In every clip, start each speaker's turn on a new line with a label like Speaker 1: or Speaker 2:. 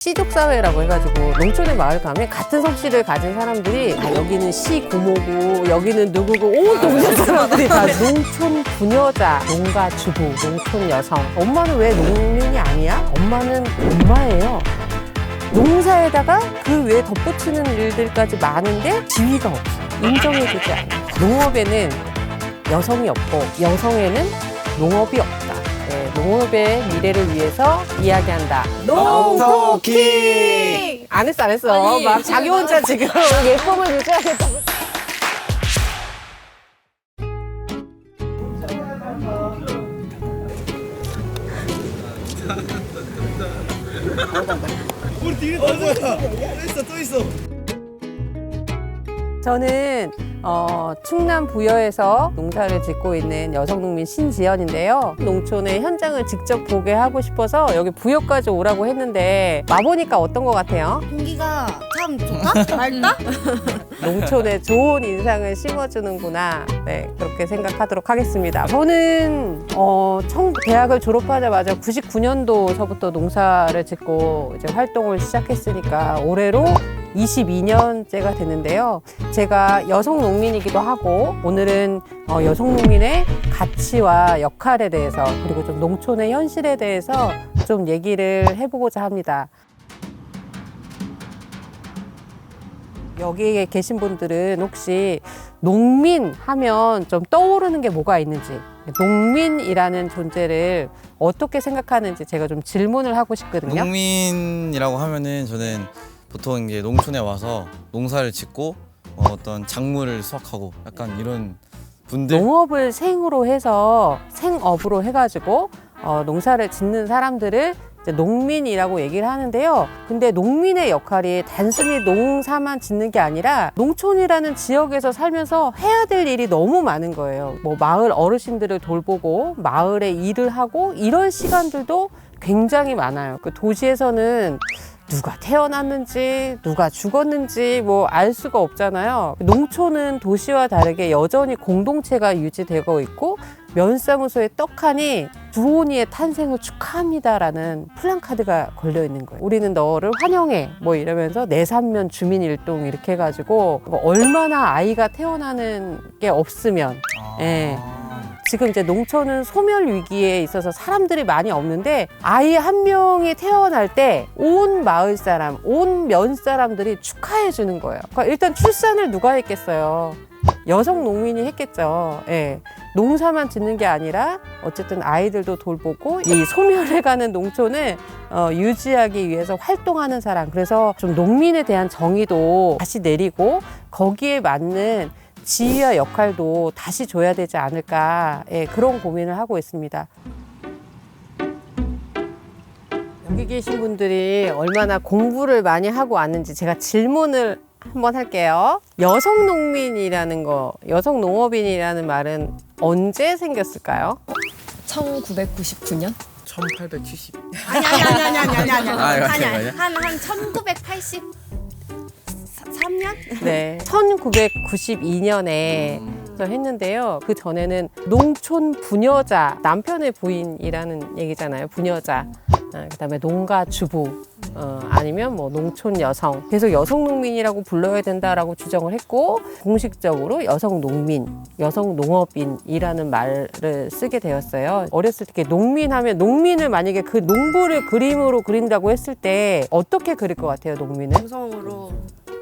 Speaker 1: 시족사회라고 해가지고 농촌의 마을 가면 같은 성씨를 가진 사람들이 여기는 시 고모고 여기는 누구고 온 동네 사람들이 다 농촌 부녀자, 농가 주부, 농촌 여성. 엄마는 왜 농민이 아니야? 엄마는 엄마예요. 농사에다가 그 외에 덧붙이는 일들까지 많은데 지위가 없어. 인정해주지 않아. 농업에는 여성이 없고 여성에는 농업이 없다. 네, 농업의 미래를 위해서 이야기한다. 농토킹! 안 했어.
Speaker 2: 아니,
Speaker 1: 막 자기 혼자 지금 예쁨을 유지하겠다고.
Speaker 3: 우리 뒤에 또 있어, 또 있어.
Speaker 1: 저는 충남 부여에서 농사를 짓고 있는 여성농민 신지연인데요. 농촌의 현장을 직접 보게 하고 싶어서 여기 부여까지 오라고 했는데 와보니까 어떤 것 같아요?
Speaker 2: 공기가 참 좋다? 맑다?
Speaker 1: 농촌에 좋은 인상을 심어주는구나. 네, 그렇게 생각하도록 하겠습니다. 저는 대학을 졸업하자마자 99년도서부터 농사를 짓고 이제 활동을 시작했으니까 올해로 22년째가 됐는데요. 제가 여성 농민이기도 하고 오늘은 여성 농민의 가치와 역할에 대해서 그리고 좀 농촌의 현실에 대해서 좀 얘기를 해보고자 합니다. 여기에 계신 분들은 혹시 농민 하면 좀 떠오르는 게 뭐가 있는지, 농민이라는 존재를 어떻게 생각하는지 제가 좀 질문을 하고 싶거든요.
Speaker 3: 농민이라고 하면은 저는 보통 이제 농촌에 와서 농사를 짓고 어떤 작물을 수확하고 약간 이런 분들.
Speaker 1: 농업을 생으로 해서 생업으로 해가지고 농사를 짓는 사람들을 이제 농민이라고 얘기를 하는데요. 근데 농민의 역할이 단순히 농사만 짓는 게 아니라 농촌이라는 지역에서 살면서 해야 될 일이 너무 많은 거예요. 뭐 마을 어르신들을 돌보고 마을에 일을 하고 이런 시간들도 굉장히 많아요. 그 도시에서는 누가 태어났는지 누가 죽었는지 뭐 알 수가 없잖아요. 농촌은 도시와 다르게 여전히 공동체가 유지되고 있고 면사무소에 떡하니 주호니의 탄생을 축하합니다라는 플랜카드가 걸려 있는 거예요. 우리는 너를 환영해 뭐 이러면서 내삼면 주민일동 이렇게 해가지고 얼마나 아이가 태어나는 게 없으면 예. 지금 이제 농촌은 소멸 위기에 있어서 사람들이 많이 없는데 아이 한 명이 태어날 때 온 마을 사람, 온 면 사람들이 축하해 주는 거예요. 그러니까 일단 출산을 누가 했겠어요? 여성 농민이 했겠죠. 예. 농사만 짓는 게 아니라 어쨌든 아이들도 돌보고 이 소멸해가는 농촌을 유지하기 위해서 활동하는 사람. 그래서 좀 농민에 대한 정의도 다시 내리고 거기에 맞는 지위와 역할도 다시 줘야 되지 않을까, 예, 그런 고민을 하고 있습니다. 여기 계신 분들이 얼마나 공부를 많이 하고 왔는지 제가 질문을 한번 할게요. 여성 농민이라는 거, 여성 농업인이라는 말은 언제 생겼을까요?
Speaker 2: 1999년?
Speaker 3: 1870.
Speaker 2: 아니. 한 1983년?
Speaker 1: 네. 1992년에 했는데요. 그 전에는 농촌 부녀자, 남편의 부인이라는 얘기잖아요. 부녀자. 그다음에 농가 주부. 아니면 뭐 농촌 여성. 계속 여성 농민이라고 불러야 된다라고 주장을 했고 공식적으로 여성 농민, 여성 농업인이라는 말을 쓰게 되었어요. 어렸을 때 농민하면 농민을 만약에 그 농부를 그림으로 그린다고 했을 때 어떻게 그릴 것 같아요, 농민은?
Speaker 2: 남성으로.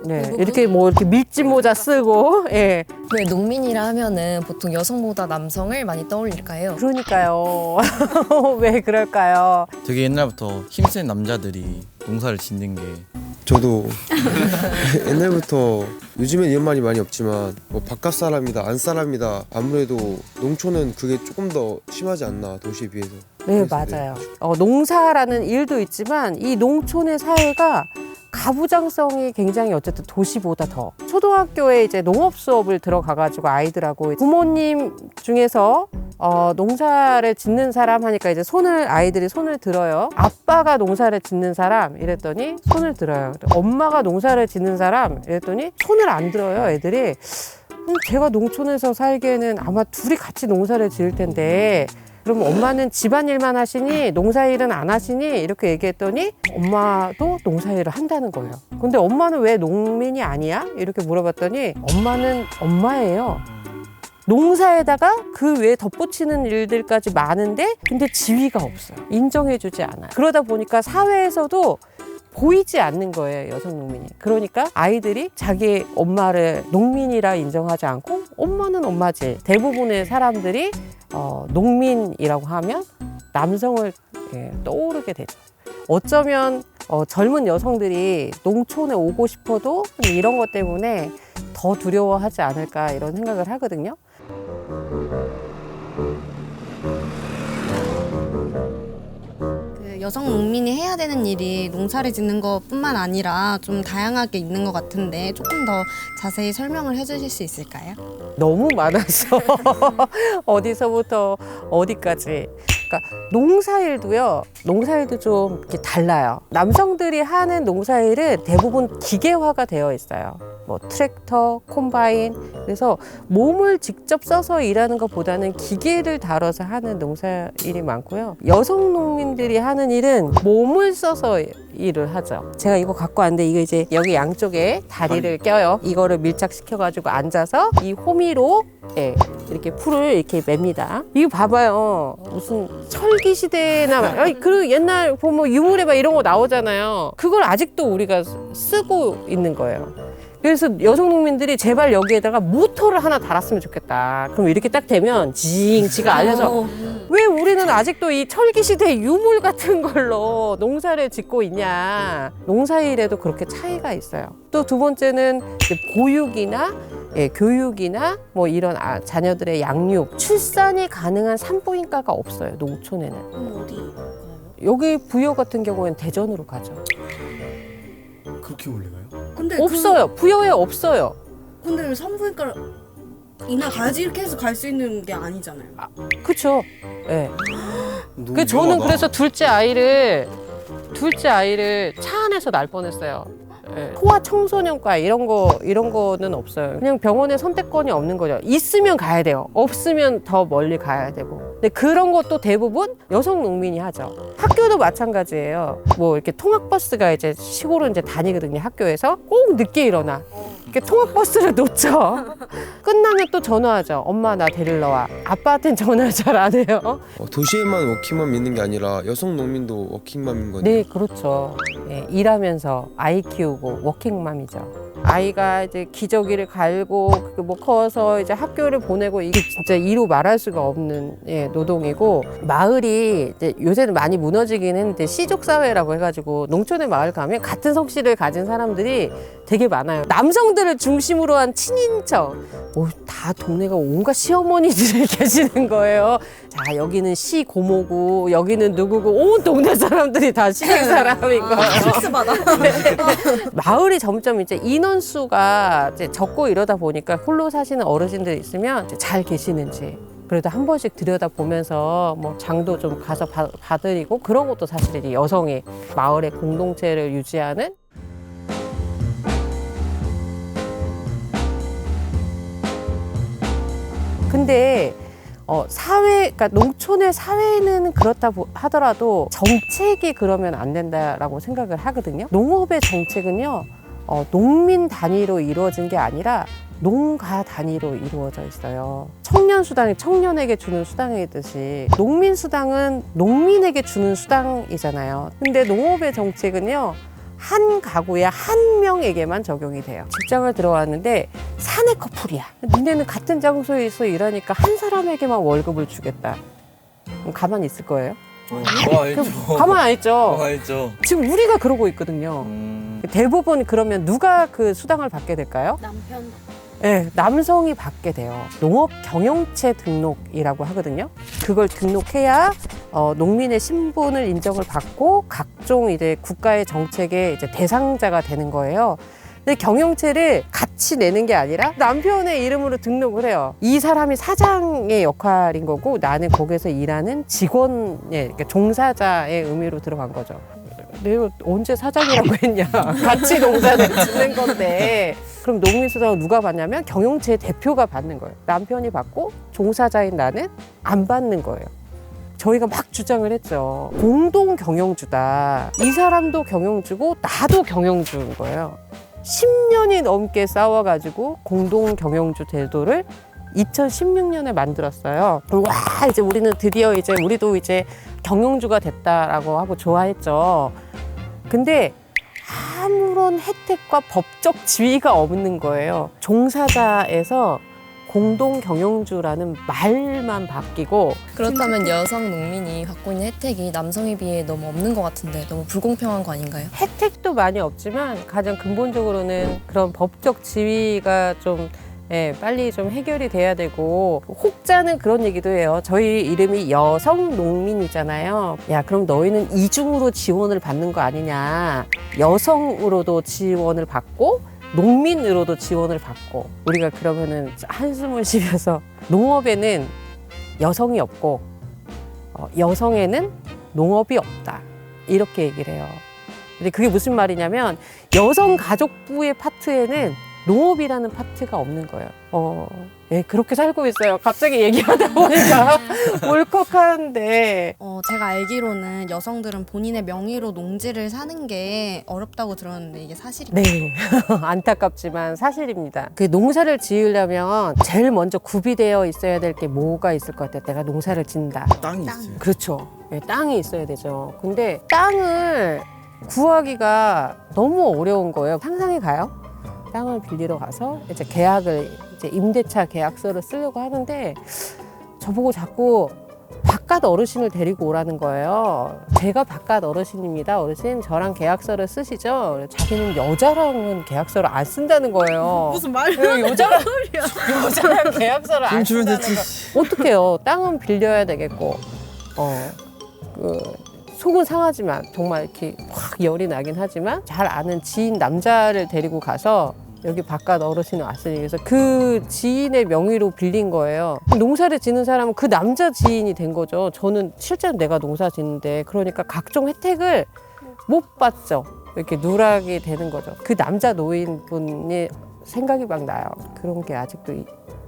Speaker 1: 네, 이렇게 뭐 이렇게 밀짚 모자 쓰고, 예.
Speaker 4: 왜 농민이라 하면은 보통 여성보다 남성을 많이 떠올릴까요?
Speaker 1: 그러니까요. 왜 그럴까요?
Speaker 3: 되게 옛날부터 힘센 남자들이 농사를 짓는 게
Speaker 5: 저도 옛날부터 요즘엔 이런 말이 많이 없지만 뭐 바깥 사람이다 안 사람이다 아무래도 농촌은 그게 조금 더 심하지 않나 도시에 비해서.
Speaker 1: 네,
Speaker 5: 그래서
Speaker 1: 맞아요. 농사라는 일도 있지만 이 농촌의 사회가 가부장성이 굉장히 어쨌든 도시보다 더. 초등학교에 이제 농업 수업을 들어가가지고 아이들하고 부모님 중에서 농사를 짓는 사람 하니까 이제 아이들이 손을 들어요. 아빠가 농사를 짓는 사람 이랬더니 손을 들어요. 엄마가 농사를 짓는 사람 이랬더니 손을 안 들어요, 애들이. 제가 농촌에서 살기에는 아마 둘이 같이 농사를 지을 텐데 그럼 엄마는 집안일만 하시니 농사일은 안 하시니? 이렇게 얘기했더니 엄마도 농사일을 한다는 거예요. 근데 엄마는 왜 농민이 아니야? 이렇게 물어봤더니 엄마는 엄마예요. 농사에다가 그 외에 덧붙이는 일들까지 많은데 근데 지위가 없어요. 인정해주지 않아요. 그러다 보니까 사회에서도 보이지 않는 거예요, 여성 농민이. 그러니까 아이들이 자기 엄마를 농민이라 인정하지 않고 엄마는 엄마지. 대부분의 사람들이 농민이라고 하면 남성을 떠오르게 되죠. 어쩌면 젊은 여성들이 농촌에 오고 싶어도 이런 것 때문에 더 두려워하지 않을까 이런 생각을 하거든요.
Speaker 2: 그 여성 농민이 해야 되는 일이 농사를 짓는 것뿐만 아니라 좀 다양하게 있는 것 같은데 조금 더 자세히 설명을 해주실 수 있을까요?
Speaker 1: 너무 많아서 어디서부터 어디까지. 그러니까 농사일도 좀 이렇게 달라요. 남성들이 하는 농사일은 대부분 기계화가 되어 있어요. 뭐 트랙터, 콤바인. 그래서 몸을 직접 써서 일하는 것보다는 기계를 다뤄서 하는 농사일이 많고요. 여성 농민들이 하는 일은 몸을 써서 일을 하죠. 제가 이거 갖고 왔는데 이거 이제 여기 양쪽에 다리를 껴요. 이거를 밀착시켜가지고 앉아서 이 호미로 이렇게 풀을 이렇게 맵니다. 이거 봐봐요. 무슨 철기 시대나 그 옛날 보면 유물에 막 이런 거 나오잖아요. 그걸 아직도 우리가 쓰고 있는 거예요. 그래서 여성 농민들이 제발 여기에다가 모터를 하나 달았으면 좋겠다. 그럼 이렇게 딱 되면 지가 알려져. 왜 우리는 아직도 이 철기 시대의 유물 같은 걸로 농사를 짓고 있냐. 농사일에도 그렇게 차이가 있어요. 또 두 번째는 이제 보육이나 교육이나 뭐 이런 자녀들의 양육, 출산이 가능한 산부인과가 없어요. 농촌에는.
Speaker 2: 어디 가요?
Speaker 1: 여기 부여 같은 경우에는 대전으로 가죠.
Speaker 6: 그렇게 오래 가요?
Speaker 2: 근데
Speaker 1: 없어요. 부여에 없어요.
Speaker 2: 근데 왜 산부인과를 이나 가야지 이렇게 해서 갈 수 있는 게 아니잖아요.
Speaker 1: 그렇죠. 예.
Speaker 3: 너무
Speaker 1: 그 저는
Speaker 3: 위험하다.
Speaker 1: 그래서 둘째 아이를 차 안에서 날 뻔했어요. 예. 소아 청소년과 이런 거는 없어요. 그냥 병원에 선택권이 없는 거죠. 있으면 가야 돼요. 없으면 더 멀리 가야 되고. 근데 그런 것도 대부분 여성 농민이 하죠. 학교도 마찬가지예요. 뭐 이렇게 통학버스가 이제 시골은 이제 다니거든요. 학교에서 꼭 늦게 일어나. 이렇게 통학버스를 놓쳐. 끝나면 또 전화하죠. 엄마 나 데리러 와. 아빠한테는 전화 잘 안 해요.
Speaker 5: 도시에만 워킹맘 있는 게 아니라 여성 농민도 워킹맘인 거네요.
Speaker 1: 네, 그렇죠. 예, 일하면서 아이 키우고 워킹맘이죠. 아이가 이제 기저귀를 갈고 뭐 커서 이제 학교를 보내고 이게 진짜 이루 말할 수가 없는 노동이고 마을이 이제 요새는 많이 무너지긴 했는데 시족 사회라고 해가지고 농촌의 마을 가면 같은 성씨를 가진 사람들이 되게 많아요. 남성들을 중심으로 한 친인척. 다 동네가 온갖 시어머니들이 계시는 거예요. 자, 여기는 시 고모고 여기는 누구고 온 동네 사람들이 다 시댁 사람인 거예요.
Speaker 2: 스트레스 받아.
Speaker 1: 마을이 점점 이제 인원수가 이제 적고 이러다 보니까 홀로 사시는 어르신들이 있으면 이제 잘 계시는지 그래도 한 번씩 들여다보면서 뭐 장도 좀 가서 봐드리고 그런 것도 사실 이제 여성이 마을의 공동체를 유지하는 근데 그러니까 농촌의 사회는 그렇다 하더라도 정책이 그러면 안 된다라고 생각을 하거든요. 농업의 정책은요, 농민 단위로 이루어진 게 아니라 농가 단위로 이루어져 있어요. 청년 수당이 청년에게 주는 수당이듯이 농민 수당은 농민에게 주는 수당이잖아요. 근데 농업의 정책은요, 한 가구에 한 명에게만 적용이 돼요. 직장을 들어왔는데 사내 커플이야. 니네는 같은 장소에서 일하니까 한 사람에게만 월급을 주겠다. 그럼 가만히 있을 거예요?
Speaker 3: 알죠.
Speaker 1: 가만 안 있죠.
Speaker 3: 알죠.
Speaker 1: 지금 우리가 그러고 있거든요. 대부분 그러면 누가 그 수당을 받게 될까요?
Speaker 2: 남편.
Speaker 1: 네, 남성이 받게 돼요. 농업 경영체 등록이라고 하거든요. 그걸 등록해야 농민의 신분을 인정을 받고 각종 이제 국가의 정책의 이제 대상자가 되는 거예요. 근데 경영체를 같이 내는 게 아니라 남편의 이름으로 등록을 해요. 이 사람이 사장의 역할인 거고 나는 거기서 일하는 직원의 그러니까 종사자의 의미로 들어간 거죠. 내가 언제 사장이라고 했냐. 같이 농사를 짓는 건데. 그럼 농민수당을 누가 받냐면 경영체 대표가 받는 거예요. 남편이 받고 종사자인 나는 안 받는 거예요. 저희가 막 주장을 했죠. 공동 경영주다. 이 사람도 경영주고 나도 경영주인 거예요. 10년이 넘게 싸워가지고 공동 경영주 제도를 2016년에 만들었어요. 와, 이제 우리는 드디어 이제 우리도 이제 경영주가 됐다라고 하고 좋아했죠. 근데 아무런 혜택과 법적 지위가 없는 거예요. 종사자에서 공동 경영주라는 말만 바뀌고
Speaker 4: 그렇다면 여성 농민이 갖고 있는 혜택이 남성에 비해 너무 없는 것 같은데 너무 불공평한 거 아닌가요?
Speaker 1: 혜택도 많이 없지만 가장 근본적으로는 그런 법적 지위가 좀 빨리 좀 해결이 돼야 되고 혹자는 그런 얘기도 해요. 저희 이름이 여성 농민이잖아요. 야, 그럼 너희는 이중으로 지원을 받는 거 아니냐. 여성으로도 지원을 받고 농민으로도 지원을 받고 우리가 그러면은 한숨을 쉬면서 농업에는 여성이 없고 여성에는 농업이 없다. 이렇게 얘기를 해요. 근데 그게 무슨 말이냐면 여성가족부의 파트에는 농업이라는 파트가 없는 거예요. 예, 그렇게 살고 있어요. 갑자기 얘기하다 보니까 울컥하는데.
Speaker 2: 제가 알기로는 여성들은 본인의 명의로 농지를 사는 게 어렵다고 들었는데 이게 사실인가요?
Speaker 1: 네, 안타깝지만 사실입니다. 그 농사를 지으려면 제일 먼저 구비되어 있어야 될 게 뭐가 있을 것 같아요? 내가 농사를 짓는다.
Speaker 3: 땅이
Speaker 2: 땅.
Speaker 3: 있어요.
Speaker 1: 그렇죠. 예, 땅이 있어야 되죠. 근데 땅을 구하기가 너무 어려운 거예요. 상상이 가요? 땅을 빌리러 가서 이제 계약을 이제 임대차 계약서를 쓰려고 하는데 저보고 자꾸 바깥 어르신을 데리고 오라는 거예요. 제가 바깥 어르신입니다. 어르신 저랑 계약서를 쓰시죠. 자기는 여자랑은 계약서를 안 쓴다는 거예요.
Speaker 2: 무슨 말이야?
Speaker 1: 여자랑 계약서를 안
Speaker 3: 돈 주면
Speaker 1: 쓴다는
Speaker 3: 됐지.
Speaker 1: 거. 어떡해요. 땅은 빌려야 되겠고 속은 상하지만 정말 이렇게 확 열이 나긴 하지만 잘 아는 지인 남자를 데리고 가서 여기 바깥 어르신이 왔으니 그래서 그 지인의 명의로 빌린 거예요. 농사를 짓는 사람은 그 남자 지인이 된 거죠. 저는 실제로 내가 농사 짓는데 그러니까 각종 혜택을 못 받죠. 이렇게 누락이 되는 거죠. 그 남자 노인분이 생각이 막 나요. 그런 게 아직도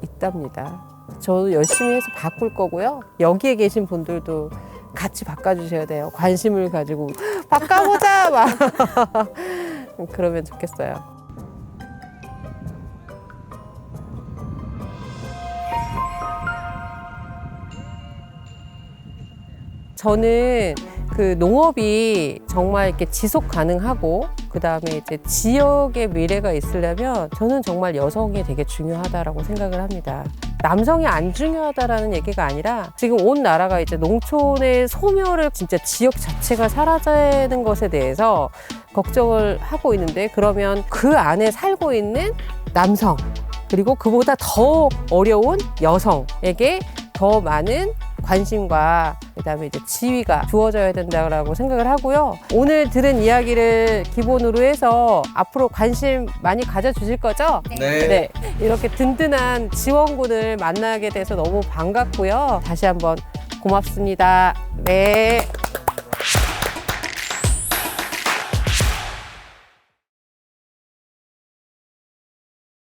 Speaker 1: 있답니다. 저도 열심히 해서 바꿀 거고요. 여기에 계신 분들도 같이 바꿔주셔야 돼요. 관심을 가지고 바꿔보자 막 그러면 좋겠어요. 저는 그 농업이 정말 이렇게 지속 가능하고 그 다음에 이제 지역의 미래가 있으려면 저는 정말 여성이 되게 중요하다라고 생각을 합니다. 남성이 안 중요하다라는 얘기가 아니라 지금 온 나라가 이제 농촌의 소멸을 진짜 지역 자체가 사라지는 것에 대해서 걱정을 하고 있는데 그러면 그 안에 살고 있는 남성 그리고 그보다 더 어려운 여성에게 더 많은 관심과 그다음에 이제 지위가 주어져야 된다고 생각을 하고요. 오늘 들은 이야기를 기본으로 해서 앞으로 관심 많이 가져주실 거죠?
Speaker 3: 네.
Speaker 1: 이렇게 든든한 지원군을 만나게 돼서 너무 반갑고요. 다시 한번 고맙습니다. 네.